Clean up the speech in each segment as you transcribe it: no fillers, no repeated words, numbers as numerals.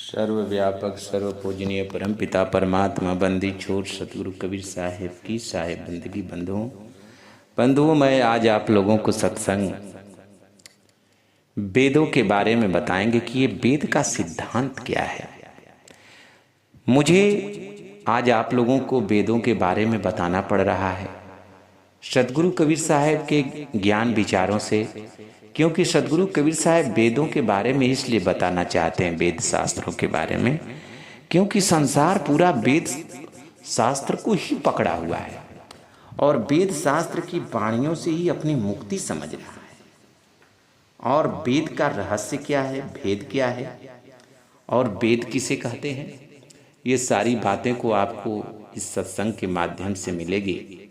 सर्वव्यापक सर्वपूजनीय परम पिता परमात्मा बंदी छोड़ सतगुरु कबीर साहिब की साहिब बंदगी बंधुओं मैं आज आप लोगों को सत्संग वेदों के बारे में बताएंगे कि ये वेद का सिद्धांत क्या है। मुझे आज आप लोगों को वेदों के बारे में बताना पड़ रहा है सतगुरु कबीर साहिब के ज्ञान विचारों से, क्योंकि सतगुरु कबीर साहिब वेदों के बारे में इसलिए बताना चाहते हैं, वेद शास्त्रों के बारे में, क्योंकि संसार पूरा वेद शास्त्र को ही पकड़ा हुआ है और वेद शास्त्र की वाणियों से ही अपनी मुक्ति समझ रहा है। और वेद का रहस्य क्या है, भेद क्या है और वेद किसे कहते हैं, ये सारी बातें को आपको इस सत्संग के माध्यम से मिलेगी।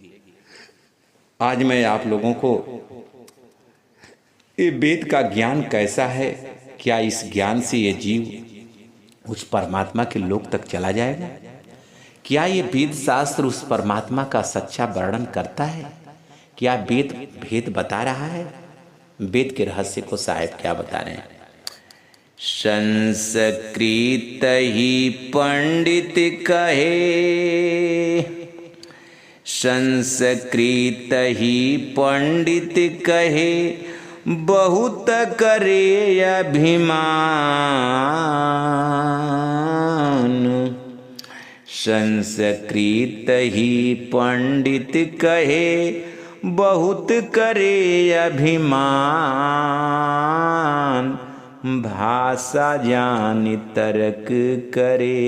आज मैं आप लोगों को ये वेद का ज्ञान कैसा है, क्या इस ज्ञान से ये जीव उस परमात्मा के लोक तक चला जाएगा, क्या ये वेद शास्त्र उस परमात्मा का सच्चा वर्णन करता है, क्या वेद भेद बता रहा है। वेद के रहस्य को साहिब क्या बता रहे हैं। संस्कृत ही पंडित कहे, संस्कृत ही पंडित कहे, बहुत करे अभिमान। संस्कृत ही पंडित कहे, बहुत करे अभिमान। भाषा जान तर्क करे,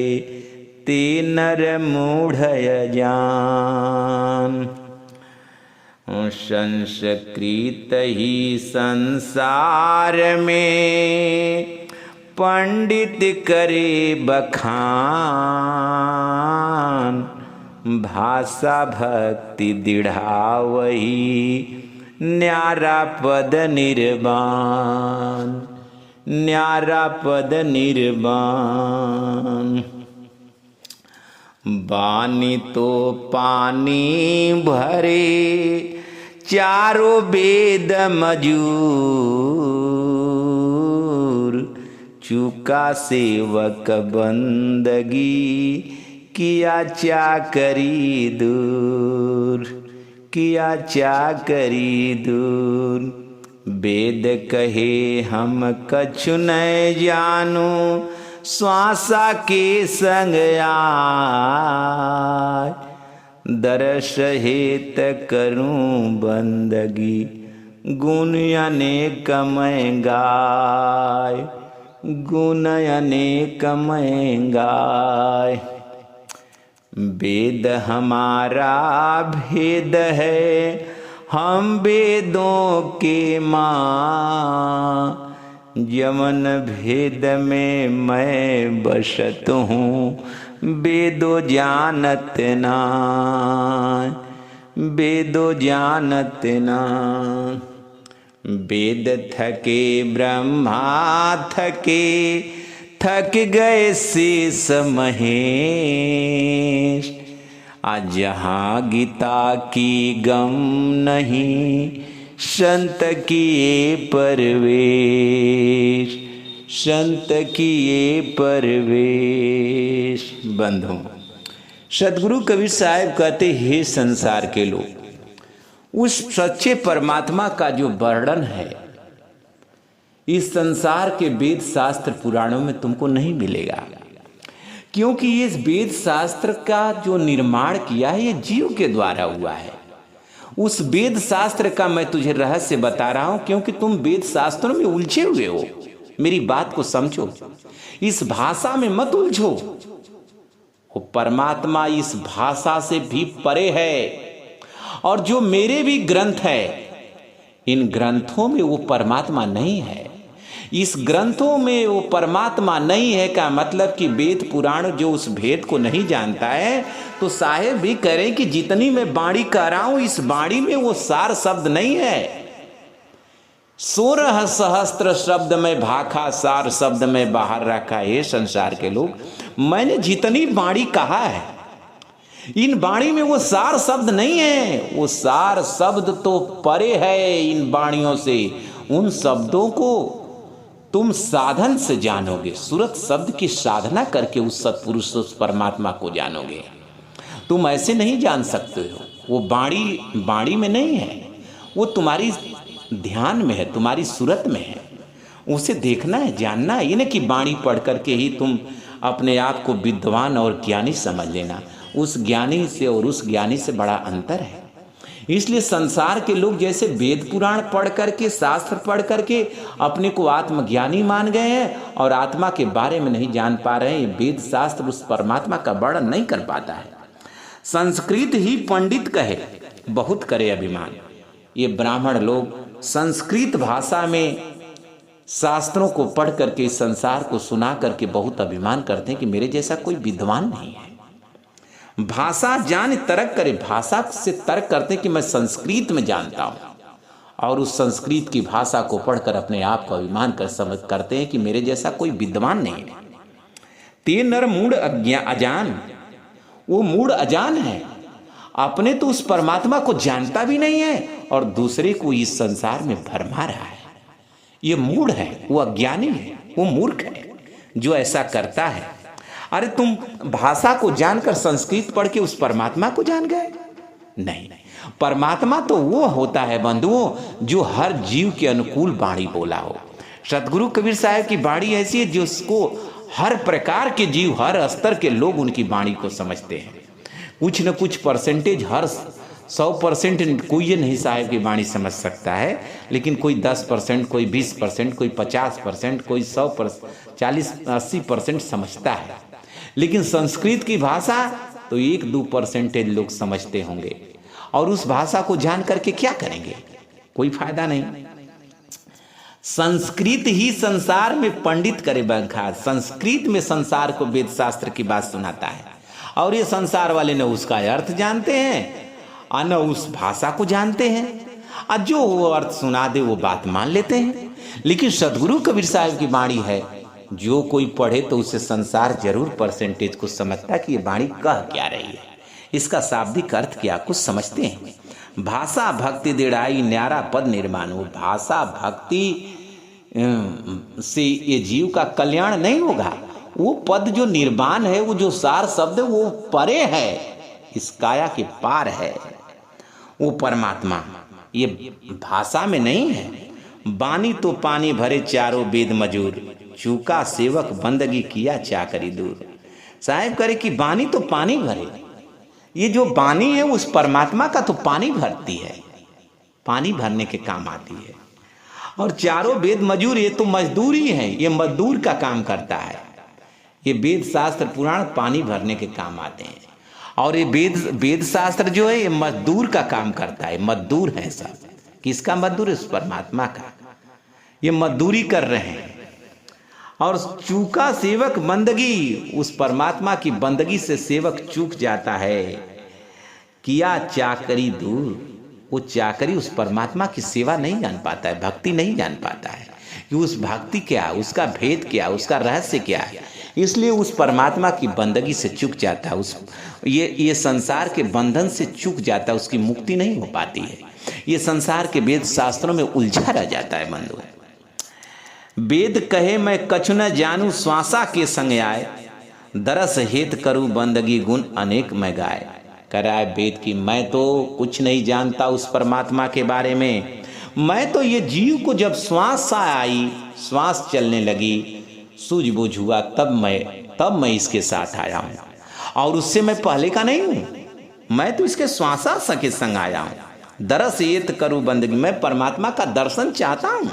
ते नर मूढ़ अजान। संस्कृत ही संसार में पंडित करे बखान। भाषा भक्ति दृढ़ावही, न्यारा पद निर्वाण, न्यारा पद निर्वाण। बानी तो पानी भरे, चारों वेद मजूर। चुका सेवक बंदगी, किया चाकरी दूर, किया चाकरी दूर। वेद कहे हम कछु न जानू, श्वासा के संग आय। दर्श हेत करूं बंदगी, गुण अनेक मैं गाय, गुण अनेक मैं गाय। वेद हमारा भेद है, हम वेदों के माँ। यमन भेद में मैं बसत हूँ, वेदो जानत ना, वेदो जानत ना। वेद थके ब्रह्मा थके, थक गए शेष महेश। आज जहाँ गीता की गम नहीं, संत किए परवेश, संत किए परवेश। बंधु, सतगुरु कबीर साहिब कहते, हे संसार के लोग, उस सच्चे परमात्मा का जो वर्णन है इस संसार के वेद शास्त्र पुराणों में तुमको नहीं मिलेगा, क्योंकि इस वेद शास्त्र का जो निर्माण किया है ये जीव के द्वारा हुआ है। उस वेद शास्त्र का मैं तुझे रहस्य बता रहा हूं, क्योंकि तुम वेद शास्त्रों में उलझे हुए हो। मेरी बात को समझो, इस भाषा में मत उलझो। वो परमात्मा इस भाषा से भी परे है, और जो मेरे भी ग्रंथ है, इन ग्रंथों में वो परमात्मा नहीं है। इस ग्रंथों में वो परमात्मा नहीं है का मतलब कि वेद पुराण जो उस भेद को नहीं जानता है, तो साहेब भी कह रहे हैं कि जितनी मैं बाणी कह रहा हूं, इस बाणी में वो सार शब्द नहीं है। 16 सहस्त्र शब्द में भाखा, सार शब्द में बाहर रखा। हे संसार के लोग, मैंने जितनी बाणी कहा है, इन बाणी में वो सार शब्द नहीं है। वो सार शब्द तो परे है इन बाणियों से। उन शब्दों को तुम साधन से जानोगे, सूरत शब्द की साधना करके उस सत्पुरुष उस परमात्मा को जानोगे। तुम ऐसे नहीं जान सकते हो, वो बाणी में नहीं है, वो तुम्हारी ध्यान में है, तुम्हारी सूरत में है। उसे देखना है, जानना है। ये नहीं कि बाणी पढ़ करके ही तुम अपने आप को विद्वान और ज्ञानी समझ लेना। उस ज्ञानी से और उस ज्ञानी से बड़ा अंतर है। इसलिए संसार के लोग जैसे वेद पुराण पढ़ करके, शास्त्र पढ़ करके अपने को आत्मज्ञानी मान गए हैं और आत्मा के बारे में नहीं जान पा रहे हैं। वेद शास्त्र उस परमात्मा का वर्णन नहीं कर पाता है। संस्कृत ही पंडित कहे, बहुत करे अभिमान। ये ब्राह्मण लोग संस्कृत भाषा में शास्त्रों को पढ़ करके इस संसार को सुना करके बहुत अभिमान करते हैं कि मेरे जैसा कोई विद्वान नहीं है। भाषा जान तर्क करे, भाषा से तर्क करते हैं कि मैं संस्कृत में जानता हूँ, और उस संस्कृत की भाषा को पढ़कर अपने आप को अभिमान कर समझ करते हैं कि मेरे जैसा कोई विद्वान नहीं है। ते नर मूढ़ अजान, वो मूढ़ अजान है, अपने तो उस परमात्मा को जानता भी नहीं है और दूसरे को इस संसार में भरमा रहा है। ये मूढ़ है, वो अज्ञानी है, वो मूर्ख है जो ऐसा करता है। अरे तुम भाषा को जानकर संस्कृत पढ़ के उस परमात्मा को जान गए? नहीं, परमात्मा तो वो होता है बंधुओं जो हर जीव के अनुकूल वाणी बोला हो। सतगुरु कबीर साहब की वाणी ऐसी है जिसको हर प्रकार के जीव, हर स्तर के लोग उनकी वाणी को समझते हैं। कुछ न कुछ परसेंटेज, हर 100% कोई ये नहीं साहब की वाणी समझ सकता है, लेकिन कोई 10%, कोई 20%, कोई 50%, कोई 100%, 40-80% समझता है। लेकिन संस्कृत की भाषा तो 1-2% लोग समझते होंगे, और उस भाषा को जान करके क्या करेंगे? कोई फायदा नहीं। संस्कृत ही संसार में पंडित करे बंखा। संस्कृत में संसार को वेद शास्त्र की बात सुनाता है, और ये संसार वाले न उसका अर्थ जानते हैं और न उस भाषा को जानते हैं, और जो वो अर्थ सुना दे वो बात मान लेते हैं। लेकिन सतगुरु कबीर साहब की वाणी है, जो कोई पढ़े तो उसे संसार जरूर परसेंटेज को समझता कि ये वाणी कह क्या रही है, इसका शाब्दिक अर्थ क्या, कुछ समझते हैं। भाषा भक्ति दिड़ाई न्यारा पद निर्माण। वो भाषा भक्ति से ये जीव का कल्याण नहीं होगा। वो पद जो निर्वाण है, वो जो सार शब्द है, वो परे है, इस काया के पार है वो परमात्मा। ये भाषा में नहीं है। बानी तो पानी भरे चारों वेद मजूर, चूका सेवक बंदगी किया चाकरी दूर। साहब करे कि बानी तो पानी भरे, ये जो बानी है उस परमात्मा का तो पानी भरती है, पानी भरने के काम आती है। और चारों वेद मजूर, ये तो मजदूरी है, ये मजदूर का काम करता है। ये वेद शास्त्र पुराण पानी भरने के काम आते हैं, और ये वेद शास्त्र जो है ये मजदूर का काम करता है। मजदूर है सब। किसका मजदूर? इस परमात्मा का। ये मजदूरी कर रहे हैं। और चूका सेवक बंदगी, उस परमात्मा की बंदगी से सेवक चूक जाता है। किया चाकरी दूर, वो चाकरी उस परमात्मा की सेवा नहीं जान पाता है, भक्ति नहीं जान पाता है कि उस भक्ति क्या, उसका भेद क्या, उसका रहस्य क्या है। इसलिए उस परमात्मा की बंदगी से चूक जाता है, उस ये संसार के बंधन से चूक जाता है, उसकी मुक्ति नहीं हो पाती है। ये संसार के वेद शास्त्रों में उलझा रह जाता है बंधु। वेद कहे मैं कछु न जानू, श्वासा के संग आए, दरस हेत करूं बंदगी गुण अनेक मैं गाय। कराए वेद की मैं तो कुछ नहीं जानता उस परमात्मा के बारे में। मैं तो ये जीव को जब श्वास सा आई, श्वास चलने लगी, सूझबूझ हुआ, तब मैं इसके साथ आया हूँ, और उससे मैं पहले का नहीं हूँ। मैं तो इसके श्वासा के संग आया हूँ। दरस हेत करूं बंदगी, मैं परमात्मा का दर्शन चाहता हूँ।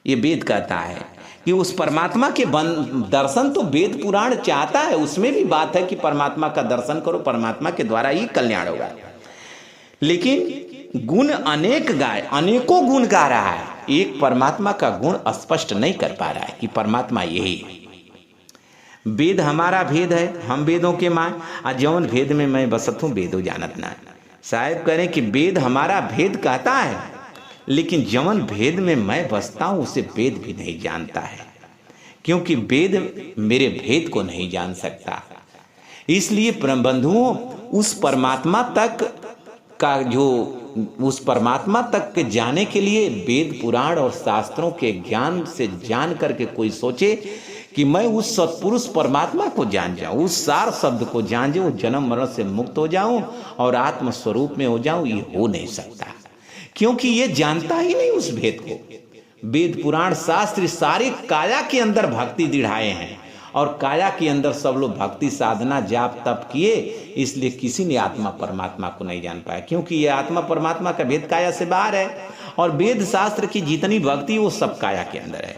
ये वेद कहता है कि उस परमात्मा के दर्शन तो वेद पुराण चाहता है, उसमें भी बात है कि परमात्मा का दर्शन करो, परमात्मा के द्वारा ही कल्याण होगा। लेकिन गुण अनेक गाय, अनेकों गुण गा रहा है, एक परमात्मा का गुण स्पष्ट नहीं कर पा रहा है कि परमात्मा यही है। वेद हमारा भेद है, हम वेदों के मां, और जौन भेद में मैं बसत हूँ वेदो जानत ना। साहब करें कि वेद हमारा भेद कहता है, लेकिन जवन भेद में मैं बसता हूं उसे वेद भी नहीं जानता है, क्योंकि वेद मेरे भेद को नहीं जान सकता। इसलिए बंधुओं, उस परमात्मा तक का जो उस परमात्मा तक के जाने के लिए वेद पुराण और शास्त्रों के ज्ञान से जान करके कोई सोचे कि मैं उस सत्पुरुष परमात्मा को जान जाऊं, उस सार शब्द को जान जाऊं, जन्म मरण से मुक्त हो जाऊं और आत्म स्वरूप में हो जाऊं, ये हो नहीं सकता, क्योंकि ये जानता ही नहीं उस भेद को। वेद पुराण शास्त्र सारे काया के अंदर भक्ति दिढ़ाए हैं और काया के अंदर सब लोग भक्ति साधना जाप तप किए, इसलिए किसी ने आत्मा परमात्मा को नहीं जान पाया, क्योंकि ये आत्मा परमात्मा का भेद काया से बाहर है और वेद शास्त्र की जितनी भक्ति वो सब काया के अंदर है।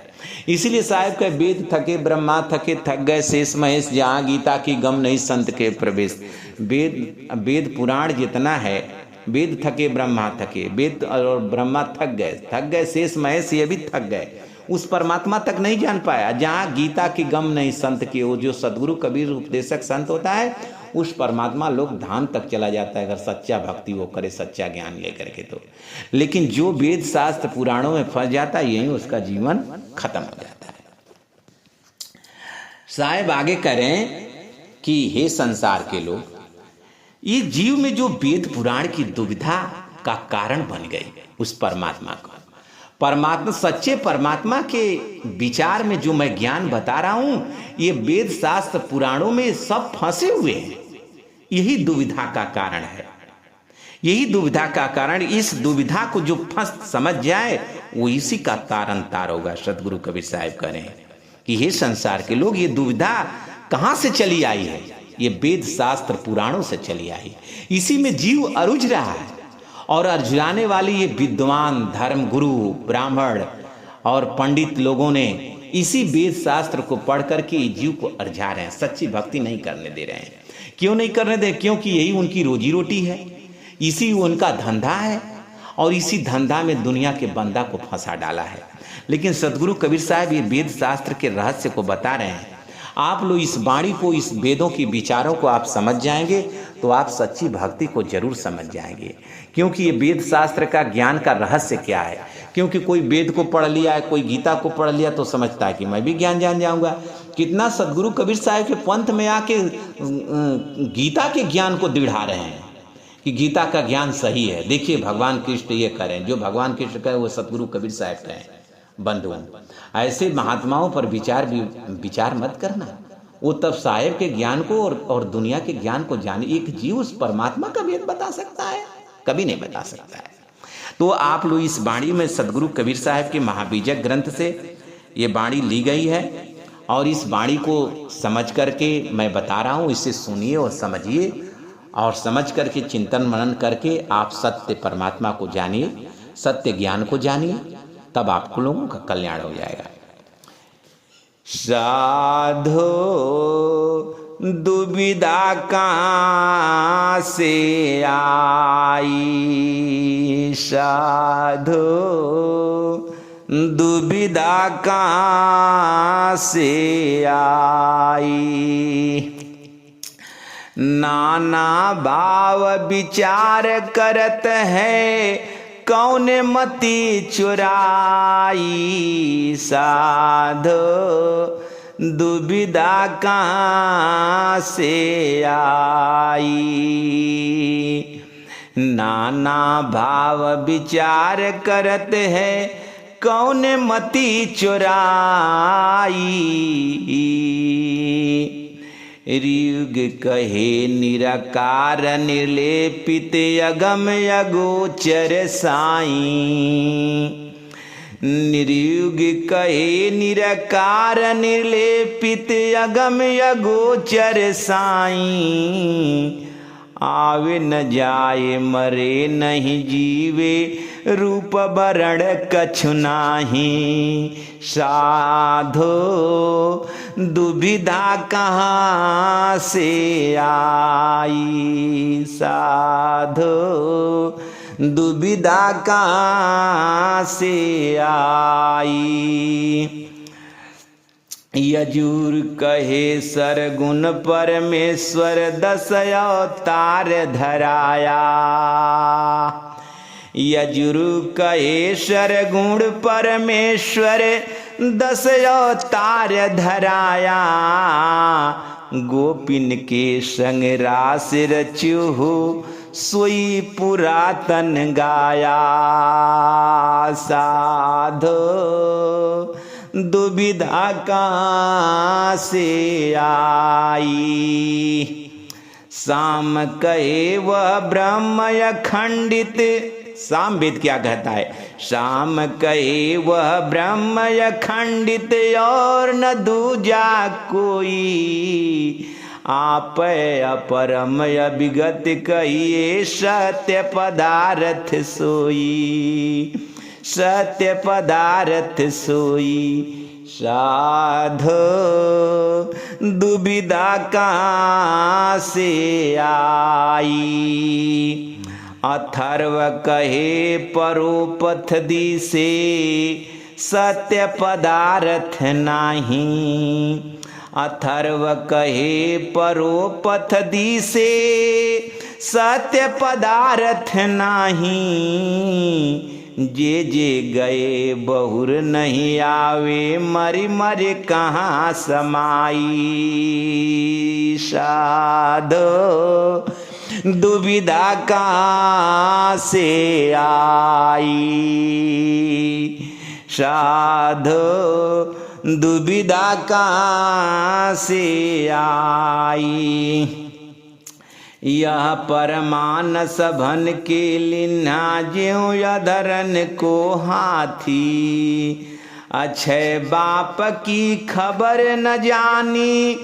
इसीलिए साहब का वेद थके ब्रह्मा थके थक गए शेष महेश, जहाँ गीता की गम नहीं संत के प्रवेश। वेद पुराण जितना है, वेद थके ब्रह्मा थके, वेद और ब्रह्मा थक गए शेष महेश ये भी थक गए, उस परमात्मा तक नहीं जान पाया। जहाँ गीता की गम नहीं संत के, वो जो सदगुरु कबीर उपदेशक संत होता है उस परमात्मा लोग धाम तक चला जाता है, अगर सच्चा भक्ति वो करे, सच्चा ज्ञान लेकर के तो। लेकिन जो वेद शास्त्र पुराणों में फंस जाता है यहीं उसका जीवन खत्म हो जाता है। साहब आगे करें कि हे संसार के लोग, ये जीव में जो वेद पुराण की दुविधा का कारण बन गई उस परमात्मा को, परमात्मा सच्चे परमात्मा के विचार में जो मैं ज्ञान बता रहा हूं, ये वेद शास्त्र पुराणों में सब फंसे हुए हैं। यही दुविधा का कारण है, यही दुविधा का कारण। इस दुविधा को जो फंस समझ जाए वो इसी का तारन तार होगा। सतगुरु कबीर साहब कह रहे हैं कि हे संसार के लोग, ये दुविधा कहां से चली आई है? ये वेद शास्त्र पुराणों से चली आई। इसी में जीव अरुझ रहा है और अर्जुराने वाली ये विद्वान धर्म गुरु ब्राह्मण और पंडित लोगों ने इसी वेद शास्त्र को पढ़ करके जीव को अर्झा रहे हैं, सच्ची भक्ति नहीं करने दे रहे हैं। क्यों नहीं करने दे? क्योंकि यही उनकी रोजी रोटी है, इसी उनका धंधा है और इसी धंधा में दुनिया के बंदा को फंसा डाला है। लेकिन सतगुरु कबीर साहब ये वेद शास्त्र के रहस्य को बता रहे हैं। आप लोग इस वाणी को, इस वेदों की विचारों को आप समझ जाएंगे तो आप सच्ची भक्ति को जरूर समझ जाएंगे। क्योंकि ये वेद शास्त्र का ज्ञान का रहस्य क्या है? क्योंकि कोई वेद को पढ़ लिया है, कोई गीता को पढ़ लिया तो समझता है कि मैं भी ज्ञान जान जाऊंगा। कितना सतगुरु कबीर साहब के पंथ में आके गीता के ज्ञान को दिढ़ा रहे हैं कि गीता का ज्ञान सही है। देखिए भगवान कृष्ण ये करें, जो भगवान कृष्ण कहे वो सतगुरु कबीर साहब कहें। बंधु, ऐसे महात्माओं पर विचार मत करना। वो तब साहेब के ज्ञान को और दुनिया के ज्ञान को जाने। एक जीव उस परमात्मा का भेद बता सकता है? कभी नहीं बता सकता है। तो आप लोग इस वाणी में सदगुरु कबीर साहब के महाबीजक ग्रंथ से ये वाणी ली गई है और इस वाणी को समझ करके मैं बता रहा हूँ, इसे सुनिए और समझिए और समझ करके चिंतन मनन करके आप सत्य परमात्मा को जानिए, सत्य ज्ञान को जानिए, तब आपको लोगों का कल्याण हो जाएगा। साधो दुविधा कहाँ से आई, साधो दुविधा कहाँ से आई, नाना भाव विचार करत है कौन मति चुराई, साधो दुविधा कहाँ से आई, नाना भाव विचार करत है कौन मति चुराई, ऋग कहे निराकार निर्लेपित अगम अगोचर साई, निर्युग कहे निराकार निर्लेपित अगम अगोचर साई, आवे न जाए मरे नहीं जीवे रूप वरण कछु नाही, साधो दुविधा कहाँ से आई, साधो दुविधा कहाँ से आई, यजुर कहे सरगुण परमेश्वर 10 अवतार धराया, यजुर कहे सरगुण परमेश्वर 10 अवतार धराया, गोपिन के संग रास रचु सोई पुरातन गाया। साधो दुविधा कहाँ से आई। साम कहे वह ब्रह्म खंडित। साम वेद क्या कहता है? शाम कहे वह ब्रह्म खंडित और न दूजा कोई। आप अपरम अभिगत कहिए सत्य पदार्थ सोई। सत्य पदार्थ सोई। साधो दुविधा कहाँ से आई। अथर्व कहे परोपथ दिसे सत्य पदार्थ नाही। अथर्व कहे परोपथ दिसे सत्य पदार्थ नाही। जे जे गए बहुर नहीं आवे मरि मरि कहाँ समाई। साधो दुविधा कहाँ से आई। साधो दुविधा कहाँ से आई। यह परमान सभन के लिन्हा ज्यों अधरन को हाथी। अक्षय बाप की खबर न जानी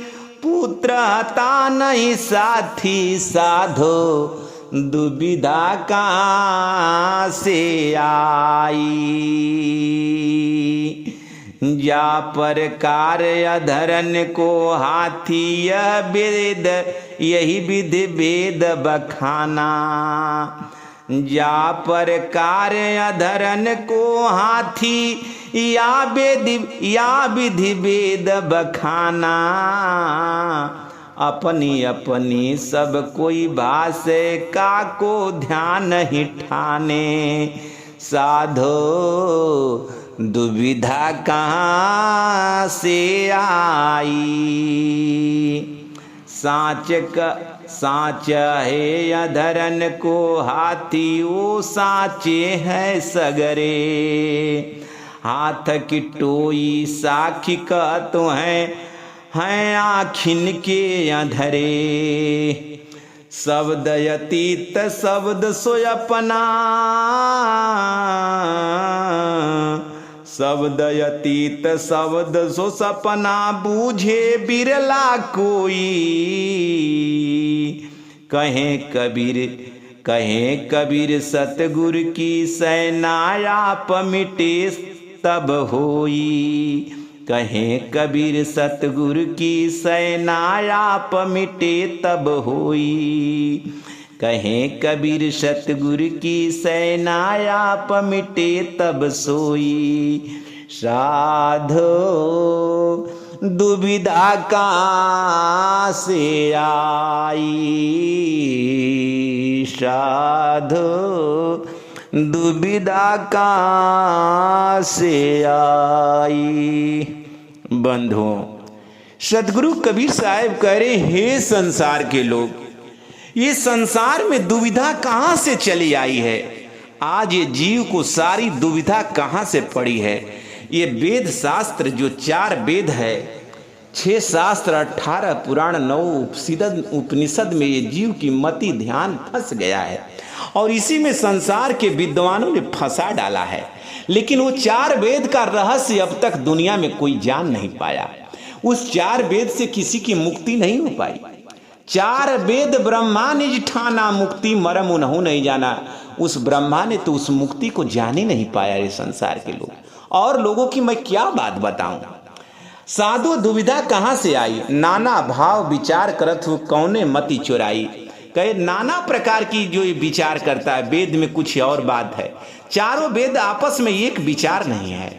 पुत्र हता नहीं साथी। साधो दुविधा कहाँ से आई। जा पर कार्य अधरन को हाथी यह वेद यही विधि वेद बखाना। जा पर कार्य अधरन को हाथी या विधि वेद बखाना। अपनी अपनी सब कोई भाषे का को ध्यान ही ठाने। साधो दुविधा कहाँ से आई। साच है अधरन को हाथी वो साचे है सगरे। हाथ की टोई साखी का तो हैं आखिन के अधरे। शब्द अतीत शब्द सो अपना। शब्द अतीत शब्द सो सपना बूझे बिरला कोई। कहें कबीर सतगुरु की सैनायाप मिटे तब होई। कहें कबीर सतगुरु की सैनायाप मिटे तब होई। कहें कबीर सतगुरु की सैनायाप मिटे तब सोई। साधो दुविधा कहाँ से आई। साधो दुविधा कहाँ से आई। बंधुओं, सदगुरु कबीर साहब कह रहे, हे संसार के लोग, ये संसार में दुविधा कहाँ से चली आई है। आज ये जीव को सारी दुविधा कहाँ से पड़ी है। ये वेद शास्त्र जो 4 वेद है, 6 शास्त्र, 18 पुराण, 9 उपनिषद में ये जीव की मति ध्यान फंस गया है और इसी में संसार के विद्वानों ने फंसा डाला है। लेकिन वो 4 वेद का रहस्य अब तक दुनिया में कोई जान नहीं पाया। उस 4 वेद से किसी की मुक्ति नहीं हो पाई। 4 वेद ब्रह्मा निज ठाना मुक्ति मरम उन्हों नहीं जाना। उस ब्रह्मा ने तो उस मुक्ति को जान ही नहीं पाया। ये संसार के लोग और लोगों की मैं क्या बात बताऊं। साधु दुविधा कहाँ से आई। नाना भाव विचार करत हो कौने मति चुराई। कहे नाना प्रकार की जो विचार करता है, वेद में कुछ और बात है। चारों वेद आपस में एक विचार नहीं है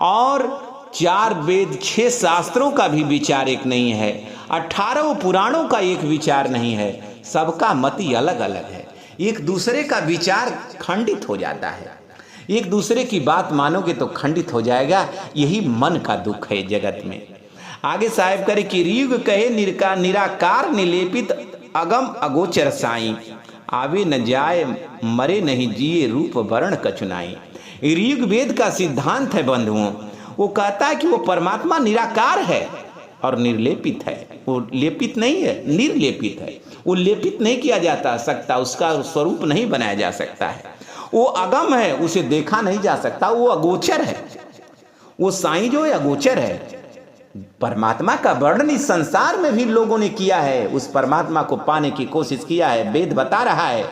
और 4 वेद 6 शास्त्रों का भी विचार एक नहीं है। 18 पुराणों का एक विचार नहीं है। सबका मति अलग अलग है। एक दूसरे का विचार खंडित हो जाता है। एक दूसरे की बात मानोगे तो खंडित हो जाएगा। यही मन का दुख है जगत में। आगे साहिब करे कि ऋग कहे निराकार निलेपित अगम अगोचर साई। आवे न जाए मरे नहीं जिए रूप वर्ण कचुनाई। ऋग्वेद का सिद्धांत है बंधुओं, वो कहता है कि वो परमात्मा निराकार है और निर्लेपित है। वो लेपित नहीं है, निर्लेपित है। वो लेपित नहीं किया जाता सकता, उसका स्वरूप नहीं बनाया जा सकता है। वो अगम है, उसे देखा नहीं जा सकता, वो अगोचर है। वो साईं जो है अगोचर है। परमात्मा का वर्णन इस संसार में भी लोगों ने किया है, उस परमात्मा को पाने की कोशिश किया है। वेद बता रहा है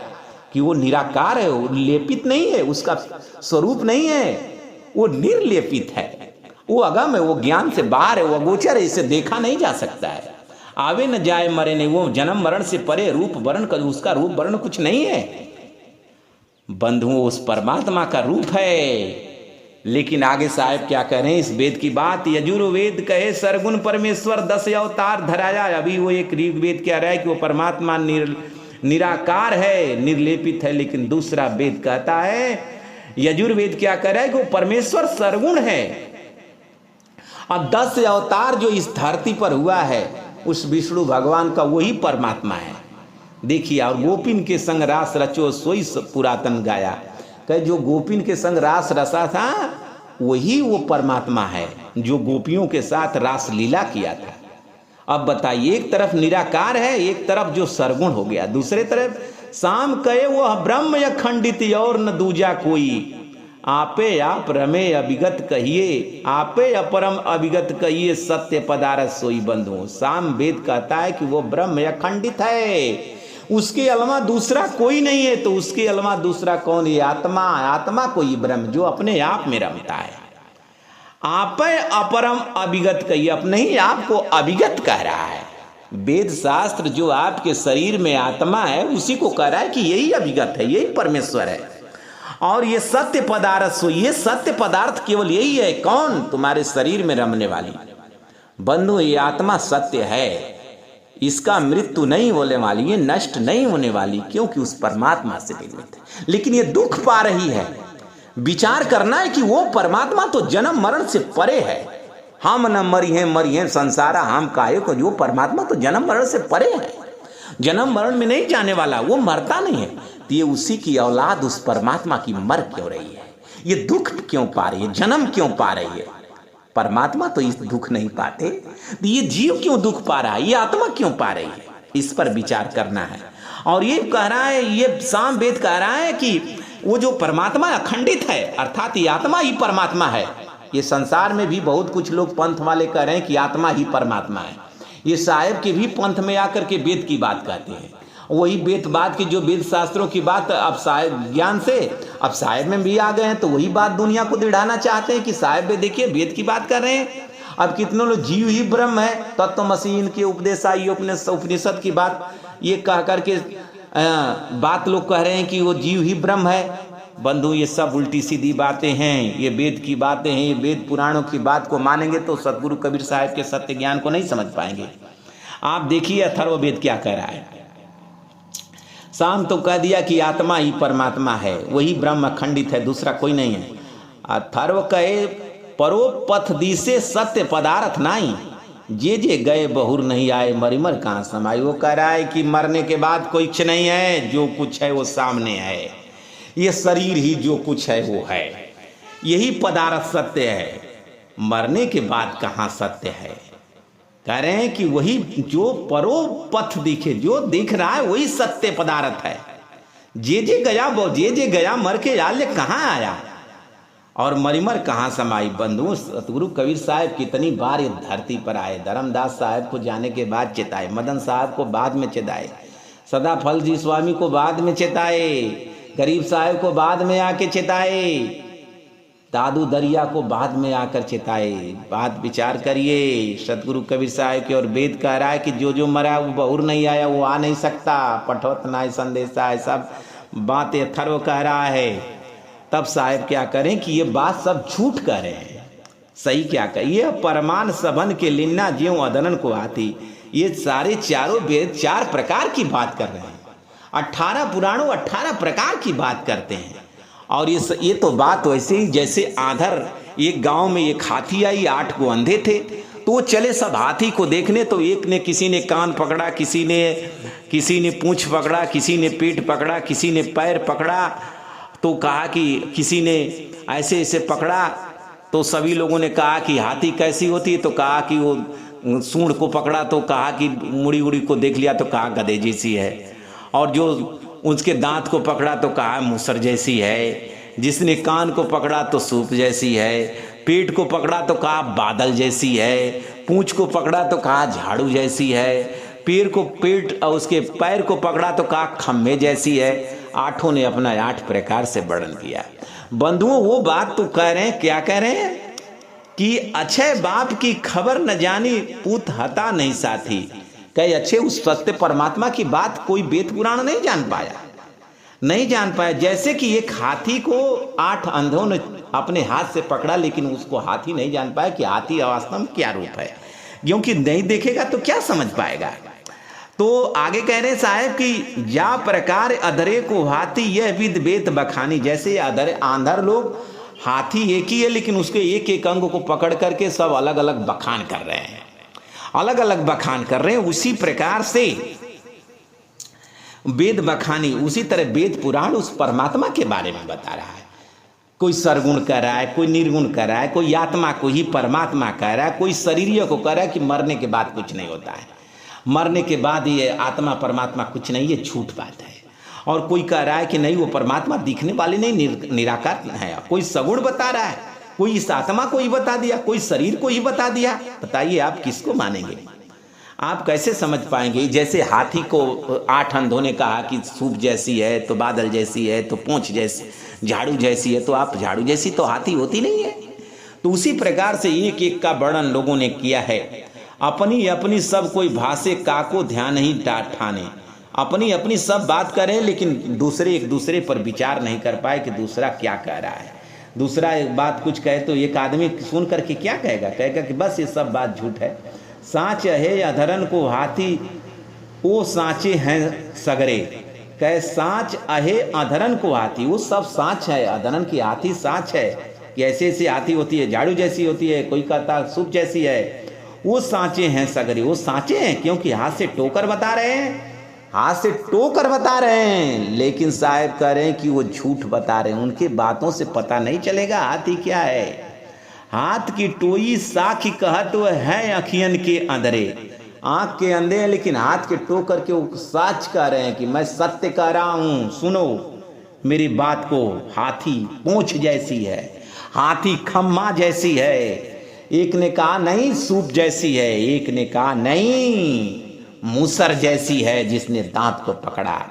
कि वो निराकार है, वो लेपित नहीं है, उसका स्वरूप नहीं है, वो निर्लेपित है, वो अगम है, वो ज्ञान से बाहर है, वो अगोचर है, इसे देखा नहीं जा सकता है। आवे न जाए मरे नहीं, वो जन्म मरण से परे, रूप वर्ण का उसका रूप वर्ण कुछ नहीं है बंधुओं, उस परमात्मा का रूप है। लेकिन आगे साहब क्या कह रहे हैं इस वेद की बात, यजुर्वेद कहे सरगुण परमेश्वर 10 अवतार धराया। अभी वो एक ऋग्वेद कह रहा है कि वो परमात्मा निराकार है, निर्लेपित है, लेकिन दूसरा वेद कहता है, यजुर्वेद क्या कह रहा है कि वो परमेश्वर सरगुण है। अब 10 अवतार जो इस धरती पर हुआ है उस विष्णु भगवान का वही परमात्मा है। देखिए, और गोपिन के संग रास रचो सोई पुरातन गाया, कहे जो गोपिन के संग रास रसा था वही वो परमात्मा है जो गोपियों के साथ रास लीला किया था। अब बताइए, एक तरफ निराकार है, एक तरफ जो सरगुण हो गया, दूसरे तरफ शाम कहे वो ब्रह्म अखंडित और न दूजा कोई, आपे आप रमे अभिगत कहिए, आपे अपरम अभिगत कहिए, सत्य पदार्थ सोई बंधु। साम वेद कहता है कि वो ब्रह्म अखंडित है, उसके अलावा दूसरा कोई नहीं है। तो उसके अलावा दूसरा कौन है? आत्मा। आत्मा कोई ब्रह्म जो अपने आप में रमता है। आपे अपरम अभिगत कहिए, अपने ही आप को अभिगत कह रहा है। वेद शास्त्र जो आपके शरीर में आत्मा है उसी को कह रहा है कि यही अभिगत है, यही परमेश्वर है। और ये सत्य पदार्थ सो, ये सत्य पदार्थ केवल यही है। कौन? तुम्हारे शरीर में रमने वाली बंधु, ये आत्मा सत्य है, इसका मृत्यु नहीं होने वाली, ये नष्ट नहीं होने वाली, क्योंकि उस परमात्मा से निर्मित है। लेकिन ये दुख पा रही है। विचार करना है कि वो परमात्मा तो जन्म मरण से परे है। हम न मरी हैं संसारा हम काहे को, जो परमात्मा तो जन्म मरण से परे है, जन्म मरण में नहीं जाने वाला, वो मरता नहीं है। तो ये उसी की औलाद उस परमात्मा की मर क्यों रही है? ये दुख क्यों पा रही है? जन्म क्यों पा रही है? परमात्मा तो इस दुख नहीं पाते, तो ये जीव क्यों दुख पा रहा है? ये आत्मा क्यों पा रही है? इस पर विचार करना है। और ये कह रहा है, ये साम वेद कह रहा है कि वो जो परमात्मा अखंडित है, अर्थात ये आत्मा ही परमात्मा है। ये संसार में भी बहुत कुछ लोग पंथ वाले कह रहे हैं कि आत्मा ही परमात्मा है। ये साहेब के भी पंथ में आकर के वेद की बात कहते हैं, वही वेद बात की जो वेद शास्त्रों की बात अब साहेब ज्ञान से अब साहेब में भी आ गए हैं, तो वही बात दुनिया को दिढ़ाना चाहते हैं कि साहेब में देखिए वेद की बात कर रहे हैं। अब कितनों लोग जीव ही ब्रह्म है, तत्वमसी इनके उपदेश आई उपनिषद की बात ये कह करके बात लोग कह रहे हैं कि वो जीव ही ब्रह्म है। बंधु, ये सब उल्टी सीधी बातें हैं, ये वेद की बातें हैं। ये वेद पुराणों की बात को मानेंगे तो सतगुरु कबीर साहब के सत्य ज्ञान को नहीं समझ पाएंगे। आप देखिए अथर्ववेद क्या कह रहा है। शाम तो कह दिया कि आत्मा ही परमात्मा है, वही ब्रह्म अखंडित है, दूसरा कोई नहीं है। अथर्व कहे परोपथ दिसे सत्य पदार्थ नहीं, जे जे गए बहुर नहीं आए, मरिमर कहाँ समाई। वो कह रहा है कि मरने के बाद कोई कुछ नहीं है, जो कुछ है वो सामने है, ये शरीर ही जो कुछ है वो है, यही पदार्थ सत्य है। मरने के बाद कहाँ सत्य है? कह रहे हैं कि वही जो परोपथ दिखे, जो दिख रहा है वही सत्य पदार्थ है। जे जे गया मर के याले कहाँ आया और मरिमर कहाँ समाई। बंधु, सतगुरु कबीर साहब कितनी बार इस धरती पर आए। धर्मदास साहब को जाने के बाद चेताए, मदन साहब को बाद में चेताए, सदाफल जी स्वामी को बाद में चेताए, गरीब साहब को बाद में आके चेताए, दादू दरिया को बाद में आकर चेताए। बात विचार करिए सतगुरु कबीर साहब के। और वेद कह रहा है कि जो जो मरा वो बहुर नहीं आया, वो आ नहीं सकता, पठोत ना संदेशा है, सब बातें अथर्व कह रहा है। तब साहब क्या करें कि ये बात सब झूठ कह रहे हैं, सही क्या कह, ये परमान सबन के लिन्ना ज्यों अदनन को आती। ये सारे चारों वेद 4 प्रकार की बात कर रहे हैं। 18 पुराणों 18 प्रकार की बात करते हैं। और ये तो बात वैसे ही जैसे आधर एक गांव में एक हाथी आई, 8 को अंधे थे, तो तो चले सब हाथी को देखने। तो एक ने, किसी ने कान पकड़ा, किसी ने पूंछ पकड़ा, किसी ने पीठ पकड़ा, किसी ने पैर पकड़ा। तो कहा कि किसी ने ऐसे ऐसे पकड़ा। तो सभी लोगों ने कहा कि हाथी कैसी होती है, तो कहा कि वो सूंड को पकड़ा, तो कहा कि मुड़ी उड़ी को देख लिया तो कहा गधे जैसी है, और जो उसके दांत को पकड़ा तो कहा मूसर जैसी है, जिसने कान को पकड़ा तो सूप जैसी है, पेट को पकड़ा तो कहा बादल जैसी है, पूंछ को पकड़ा तो कहा झाड़ू जैसी है, पेट और उसके पैर को पकड़ा तो कहा खम्भे जैसी है। आठों ने अपना 8 प्रकार से वर्णन किया। बंधुओं, वो बात तो कह रहे हैं, क्या कह रहे हैं कि अक्षय बाप की खबर न जानी पूत हता नहीं साथी। कहे अच्छे उस सत्य परमात्मा की बात कोई वेद पुराण नहीं जान पाया। जैसे कि एक हाथी को 8 अंधों ने अपने हाथ से पकड़ा, लेकिन उसको हाथी नहीं जान पाया कि हाथी वास्तव में क्या रूप है, क्योंकि नहीं देखेगा तो क्या समझ पाएगा। तो आगे कह रहे साहब कि जा प्रकार अधरे को हाथी यह विद वेद बखानी। जैसे आंधर लोग, हाथी एक ही है लेकिन उसके एक एक अंग को पकड़ करके सब अलग अलग बखान कर रहे हैं, उसी प्रकार से वेद बखानी, उसी तरह वेद पुराण उस परमात्मा के बारे में बता रहा है। कोई सरगुण कह रहा है, कोई निर्गुण कह रहा है, कोई आत्मा को ही परमात्मा कह रहा है, कोई शरीर को कह रहा है कि मरने के बाद कुछ नहीं होता है, मरने के बाद ये आत्मा परमात्मा कुछ नहीं, ये झूठ बात है। और कोई कह रहा है कि नहीं, वो परमात्मा दिखने वाले नहीं, निराकार है। कोई सगुण बता रहा है, कोई इस आत्मा को ही बता दिया, कोई शरीर को ही बता दिया। बताइए आप किसको मानेंगे? आप कैसे समझ पाएंगे? जैसे हाथी को 8 अंधों ने कहा कि सूप जैसी है, तो बादल जैसी है, तो पूंछ जैसी, झाड़ू जैसी है, तो आप झाड़ू जैसी तो हाथी होती नहीं है। तो उसी प्रकार से एक एक का वर्णन लोगों ने किया है। अपनी अपनी सब कोई भाषे काको ध्यान ही ठाने, अपनी अपनी सब बात करें लेकिन दूसरे एक दूसरे पर विचार नहीं कर पाए कि दूसरा क्या कह रहा है। दूसरा एक बात कुछ कहे तो एक आदमी सुन करके क्या कहेगा कि बस ये सब बात झूठ है। साँच है अधरन को हाथी वो साँचे हैं सगरे। कहे साँच अहे अधरन को हाथी, वो सब साँच है, अधरन की हाथी साँच है कि ऐसे ऐसी हाथी होती है, झाड़ू जैसी होती है, कोई कहता सूप जैसी है। वो साँचे हैं सगरे, वो साँचे हैं क्योंकि हाथ से टोकर बता रहे हैं, लेकिन साहब कह रहे हैं कि वो झूठ बता रहे हैं। उनके बातों से पता नहीं चलेगा हाथी क्या है। हाथ की टोई साखी कहत वो है अखियन के अंधरे, आंख के अंधे हैं लेकिन हाथ के टोकर के वो साच कह रहे हैं कि मैं सत्य कह रहा हूं, सुनो मेरी बात को। हाथी पूंछ जैसी है, हाथी खम्मा जैसी है। एक ने कहा नहीं सूप जैसी है, एक ने कहा नहीं मूसर जैसी है जिसने दांत को पकड़ा।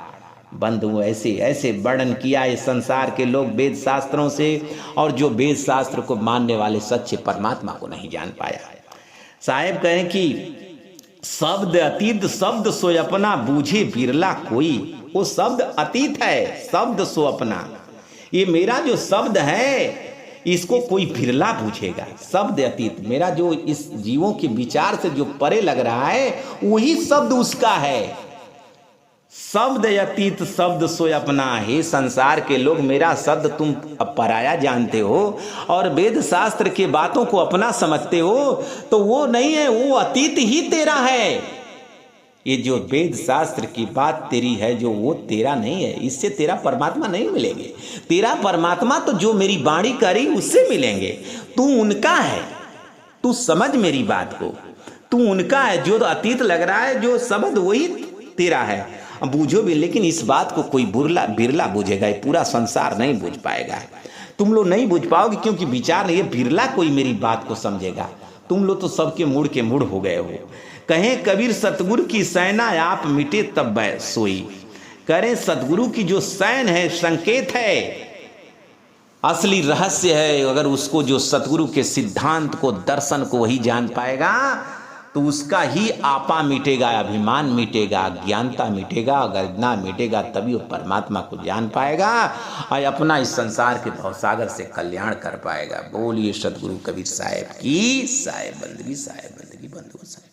बंधु ऐसे ऐसे वर्णन किया इस संसार के लोग वेद शास्त्रों से, और जो वेद शास्त्र को मानने वाले सच्चे परमात्मा को नहीं जान पाया। साहेब कहें कि शब्द अतीत शब्द सो अपना बूझे बिरला कोई। वो शब्द अतीत है, शब्द सो अपना। ये मेरा जो शब्द है इसको कोई बिरला बूझेगा। शब्द अतीत, मेरा जो इस जीवों के विचार से जो परे लग रहा है वही शब्द उसका है। शब्द अतीत शब्द सो अपना। हे संसार के लोग, मेरा शब्द तुम पराया जानते हो और वेद शास्त्र के बातों को अपना समझते हो, तो वो नहीं है, वो अतीत ही तेरा है। ये जो वेद शास्त्र की बात तेरी है, जो वो तेरा नहीं है, इससे तेरा परमात्मा नहीं मिलेंगे। तेरा परमात्मा तो जो मेरी वाणी करी उससे मिलेंगे। तू उनका है, तू समझ मेरी बात को, तू उनका है। जो अतीत लग रहा है, जो शब्द वही तेरा है। बूझो भी, लेकिन इस बात को कोई बिरला बूझेगा, ये पूरा संसार नहीं बूझ पाएगा। तुम लोग नहीं बूझ पाओगे क्योंकि विचार नहीं है। बिरला कोई मेरी बात को समझेगा। तुम लोग तो सबके मूड के मूड हो गए हो। कहें कबीर सतगुरु की सैना आप मिटे तब सोई। करें सतगुरु की जो सैन है, संकेत है, असली रहस्य है। अगर उसको जो सतगुरु के सिद्धांत को, दर्शन को वही जान पाएगा तो उसका ही आपा मिटेगा, अभिमान मिटेगा, ज्ञानता मिटेगा। अगर ना मिटेगा तभी वो परमात्मा को जान पाएगा और अपना इस संसार के भवसागर से कल्याण कर पाएगा। बोलिए सतगुरु कबीर साहब की साहेब बंदगी बंधु साहब।